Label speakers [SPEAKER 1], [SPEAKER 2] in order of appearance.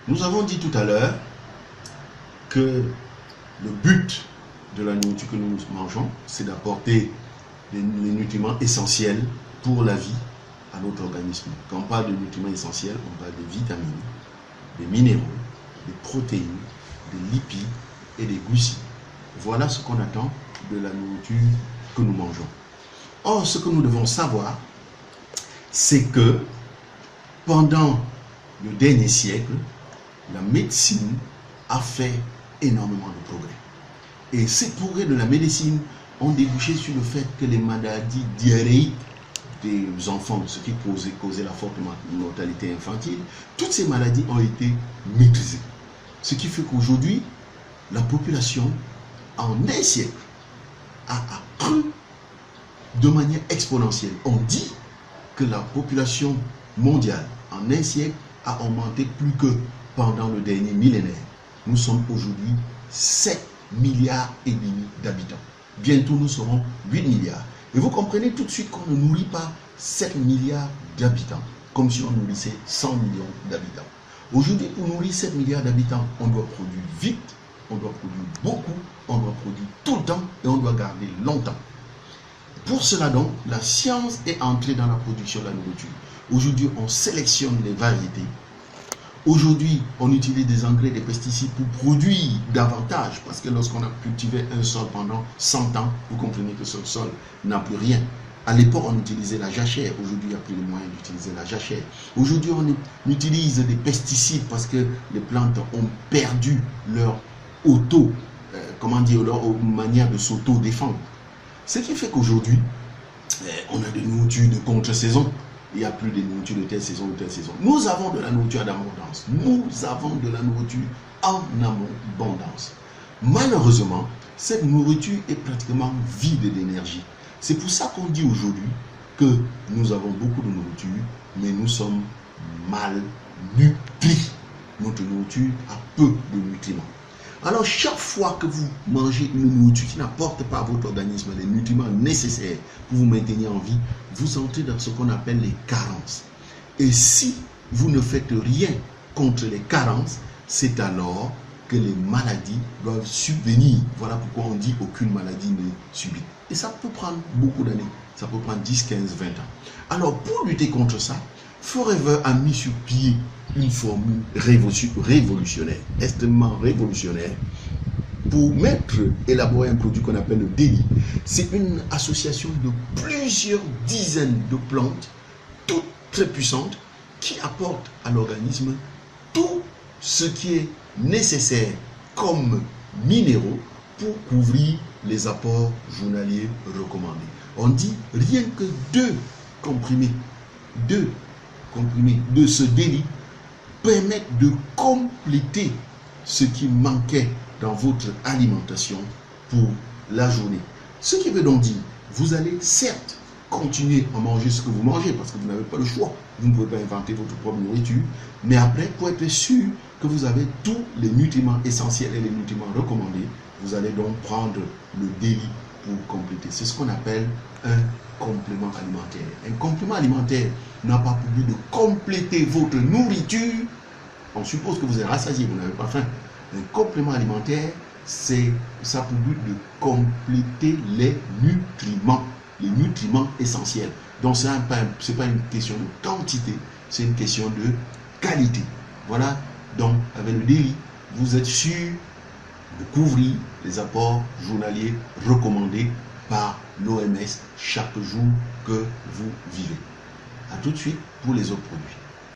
[SPEAKER 1] Nous avons dit tout à l'heure que le but de la nourriture que nous mangeons, c'est d'apporter les nutriments essentiels pour la vie à notre organisme. Quand on parle de nutriments essentiels, on parle des vitamines, des minéraux, des protéines, des lipides et des glucides. Voilà ce qu'on attend de la nourriture que nous mangeons. Or, ce que nous devons savoir, c'est que pendant le dernier siècle, la médecine a fait énormément de progrès. Et ces progrès de la médecine ont débouché sur le fait que les maladies diarrhéiques des enfants, ce qui causait la forte mortalité infantile, toutes ces maladies ont été maîtrisées. Ce qui fait qu'aujourd'hui, la population, en un siècle, a accru de manière exponentielle. On dit que la population mondiale, en un siècle, a augmenté plus que pendant le dernier millénaire. Nous sommes aujourd'hui 7 milliards et demi d'habitants. Bientôt, nous serons 8 milliards. Et vous comprenez tout de suite qu'on ne nourrit pas 7 milliards d'habitants, comme si on nourrissait 100 millions d'habitants. Aujourd'hui, pour nourrir 7 milliards d'habitants, on doit produire vite, on doit produire beaucoup, on doit produire tout le temps et on doit garder longtemps. Pour cela donc, la science est entrée dans la production de la nourriture. Aujourd'hui, on sélectionne les variétés. Aujourd'hui, on utilise des engrais, des pesticides pour produire davantage. Parce que lorsqu'on a cultivé un sol pendant 100 ans, vous comprenez que ce sol n'a plus rien. À l'époque, on utilisait la jachère. Aujourd'hui, il n'y a plus de moyens d'utiliser la jachère. Aujourd'hui, on utilise des pesticides parce que les plantes ont perdu leur leur manière de s'auto-défendre. Ce qui fait qu'aujourd'hui, on a des nourritures de contre-saison. Il n'y a plus de nourriture de telle saison ou telle saison. Nous avons de la nourriture en abondance. Nous avons de la nourriture en abondance. Malheureusement, cette nourriture est pratiquement vide d'énergie. C'est pour ça qu'on dit aujourd'hui que nous avons beaucoup de nourriture, mais nous sommes mal nutris. Notre nourriture a peu de nutriments. Alors, chaque fois que vous mangez une nourriture qui n'apporte pas à votre organisme les nutriments nécessaires pour vous maintenir en vie, vous entrez dans ce qu'on appelle les carences. Et si vous ne faites rien contre les carences, c'est alors que les maladies doivent subvenir. Voilà pourquoi on dit aucune maladie n'est subite. Et ça peut prendre beaucoup d'années. Ça peut prendre 10, 15, 20 ans. Alors, pour lutter contre ça, Forever a mis sur pied une formule révolutionnaire, extrêmement révolutionnaire, pour élaborer un produit qu'on appelle le DELI. C'est une association de plusieurs dizaines de plantes, toutes très puissantes, qui apportent à l'organisme tout ce qui est nécessaire comme minéraux pour couvrir les apports journaliers recommandés. On dit rien que deux comprimés de ce DELI permettent de compléter ce qui manquait dans votre alimentation pour la journée. Ce qui veut donc dire, vous allez certes continuer à manger ce que vous mangez parce que vous n'avez pas le choix. Vous ne pouvez pas inventer votre propre nourriture. Mais après, pour être sûr que vous avez tous les nutriments essentiels et les nutriments recommandés, vous allez donc prendre le DELI pour compléter. C'est ce qu'on appelle un complément alimentaire. Un complément alimentaire n'a pas pour but de compléter votre nourriture. On suppose que vous êtes rassasié, vous n'avez pas faim. Un complément alimentaire, ça a pour but de compléter les nutriments essentiels. Donc, ce n'est pas une question de quantité, c'est une question de qualité. Voilà, donc avec le DELI, vous êtes sûr de couvrir les apports journaliers recommandés par l'OMS chaque jour que vous vivez. A tout de suite pour les autres produits.